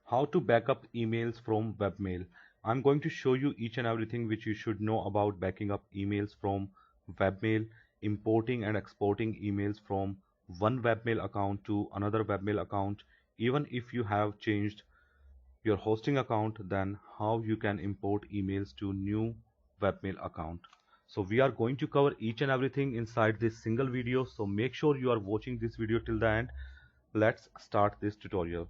How to backup emails from webmail. I'm going to show you each and everything which you should know about backing up emails from webmail, importing and exporting emails from one webmail account to another webmail account. Even if you have changed your hosting account, then how you can import emails to new webmail account. So we are going to cover each and everything inside this single video, so make sure you are watching this video till the end. Let's start this tutorial.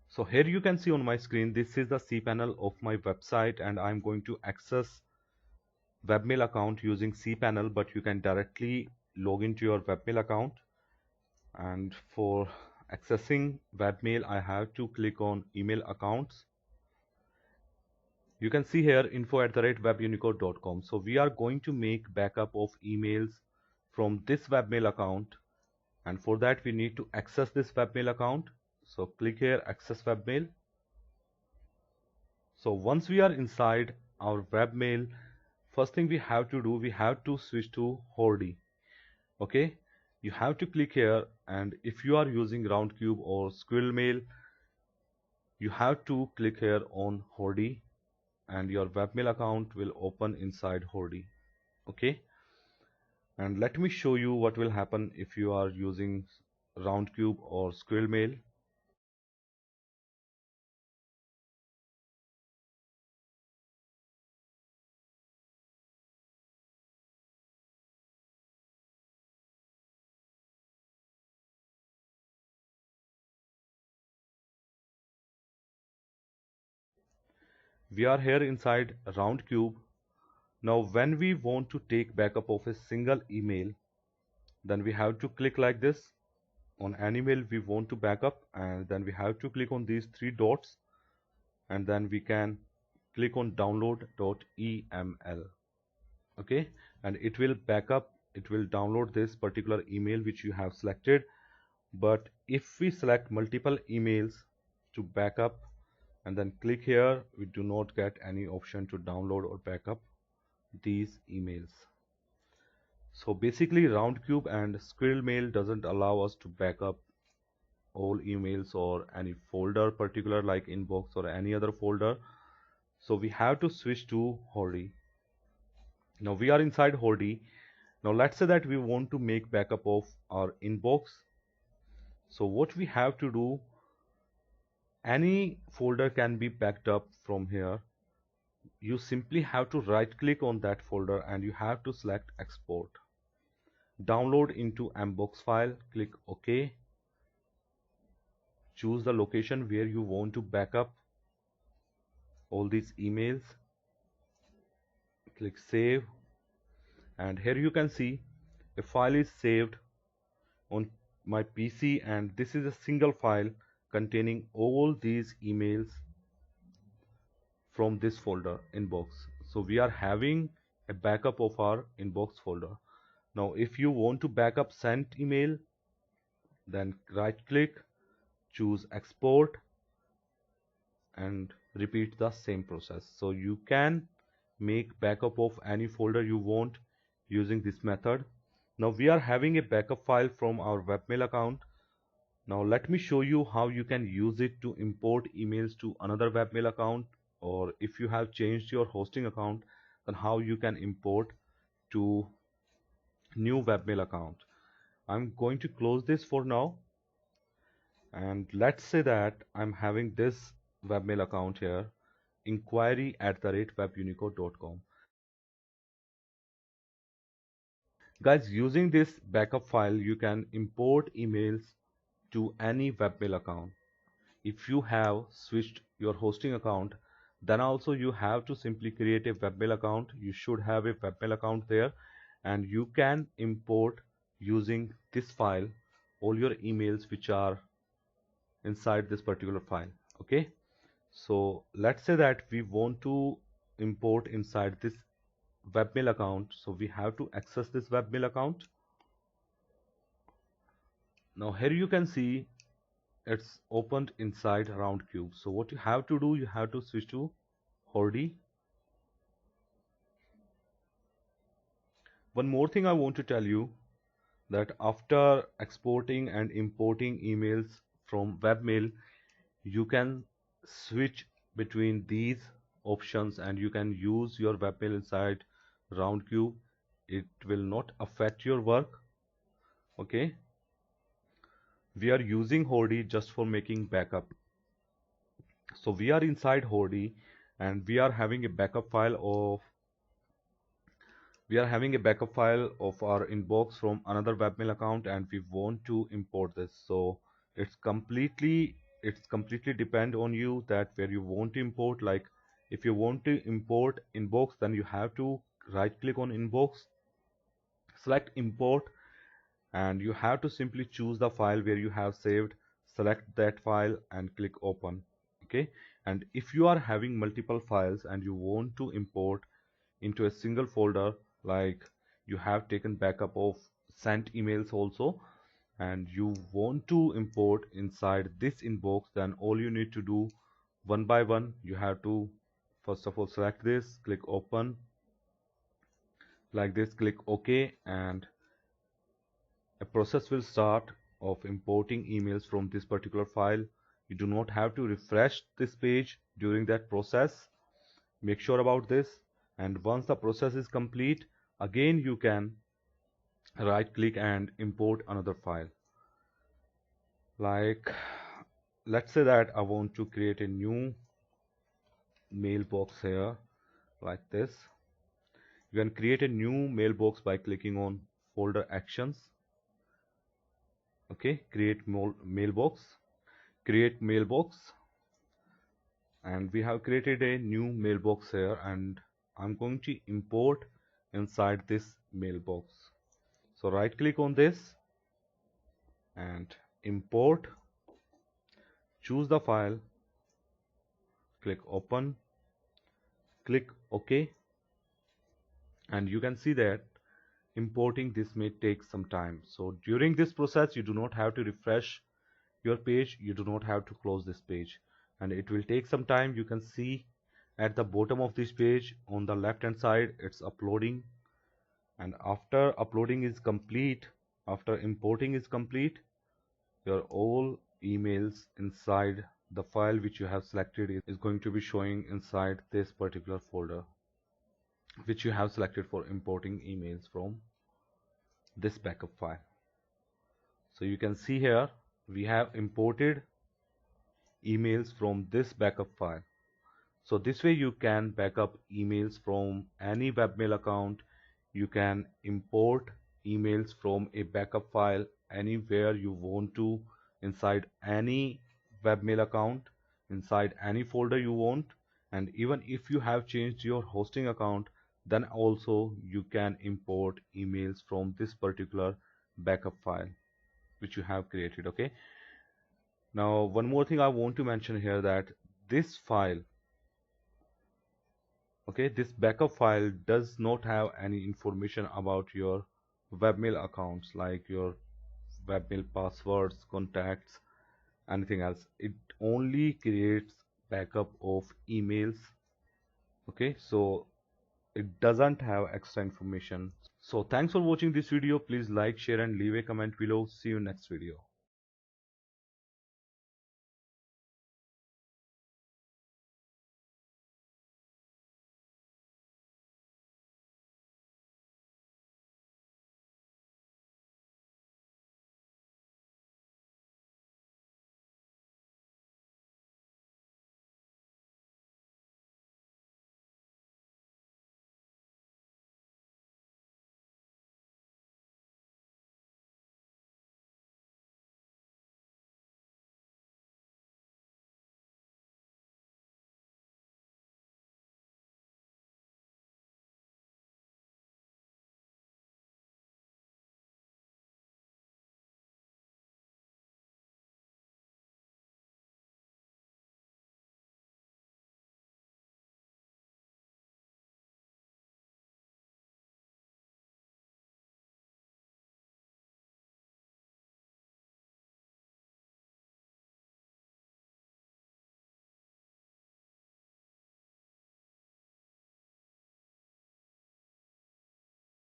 So here you can see on my screen, this is the cPanel of my website, and I'm going to access webmail account using cPanel, but you can directly log into your webmail account. And for accessing webmail, I have to click on email accounts. You can see here info@webunicode.com. So we are going to make backup of emails from this webmail account, and for that we need to access this webmail account. So click here, access webmail. So once we are inside our webmail, first thing we have to do, we have to switch to Hordy. Okay, you have to click here, and if you are using Roundcube or Squirrel Mail, you have to click here on Hordy, and your webmail account will open inside Hordy. Okay, and let me show you what will happen if you are using Roundcube or Squirrel Mail. We are here inside Roundcube. Now when we want to take backup of a single email, then we have to click like this on an email we want to backup, and then we have to click on these three dots, and then we can click on download.eml. Okay, and it will backup, it will download this particular email which you have selected. But if we select multiple emails to backup and then click here, we do not get any option to download or backup these emails. So basically Roundcube and Squirrel Mail doesn't allow us to backup all emails or any folder particular like inbox or any other folder. So we have to switch to Hordy. Now we are inside Hordy. Now let's say that we want to make backup of our inbox. So what we have to do, any folder can be backed up from here. You simply have to right click on that folder and you have to select export. Download into mbox file, click OK. Choose the location where you want to backup all these emails. Click save, and here you can see a file is saved on my PC, and this is a single file containing all these emails from this folder inbox. So we are having a backup of our inbox folder. Now if you want to backup sent email, then right click, choose export, and repeat the same process. So you can make backup of any folder you want using this method. Now we are having a backup file from our webmail account. Now let me show you how you can use it to import emails to another webmail account, or if you have changed your hosting account, then how you can import to new webmail account. I'm going to close this for now, and let's say that I'm having this webmail account here, inquiry@webunicode.com. Guys, using this backup file, you can import emails to any webmail account. If you have switched your hosting account, then also you have to simply create a webmail account. You should have a webmail account there, and you can import using this file all your emails which are inside this particular file. Okay, so let's say that we want to import inside this webmail account, so we have to access this webmail account. Now here you can see it's opened inside Roundcube. So what you have to do, you have to switch to Hordy. One more thing I want to tell you, that after exporting and importing emails from webmail, you can switch between these options and you can use your webmail inside Roundcube. It will not affect your work. Okay, we are using Hordy just for making backup. So we are inside Hordy and we are having a backup file of our inbox from another webmail account, and we want to import this. So it's completely depend on you that where you want to import. Like if you want to import inbox, then you have to right click on inbox, select import, and you have to simply choose the file where you have saved, select that file and click open. Okay, and if you are having multiple files and you want to import into a single folder, like you have taken backup of sent emails also, and you want to import inside this inbox, then all you need to do, one by one, you have to first of all select this, click open, like this, click OK, and a process will start of importing emails from this particular file. You do not have to refresh this page during that process. Make sure about this. And once the process is complete, again you can right click and import another file. Like let's say that I want to create a new mailbox here, like this. You can create a new mailbox by clicking on folder actions. Okay, create mailbox, create mailbox, and we have created a new mailbox here, and I'm going to import inside this mailbox. So right click on this and import, choose the file, click open, click OK, and you can see that importing this may take some time. So during this process you do not have to refresh your page, you do not have to close this page, and it will take some time. You can see at the bottom of this page on the left hand side it's uploading, and after uploading is complete, after importing is complete, your all emails inside the file which you have selected is going to be showing inside this particular folder which you have selected for importing emails from this backup file. So you can see here we have imported emails from this backup file. So this way you can backup emails from any webmail account. You can import emails from a backup file anywhere you want to, inside any webmail account, inside any folder you want. And even if you have changed your hosting account, then also you can import emails from this particular backup file which you have created. Okay, now one more thing I want to mention here, that this file, okay, this backup file does not have any information about your webmail accounts, like your webmail passwords, contacts, anything else. It only creates backup of emails. Okay, so it doesn't have extra information. So thanks for watching this video. Please like, share and leave a comment below. See you next video.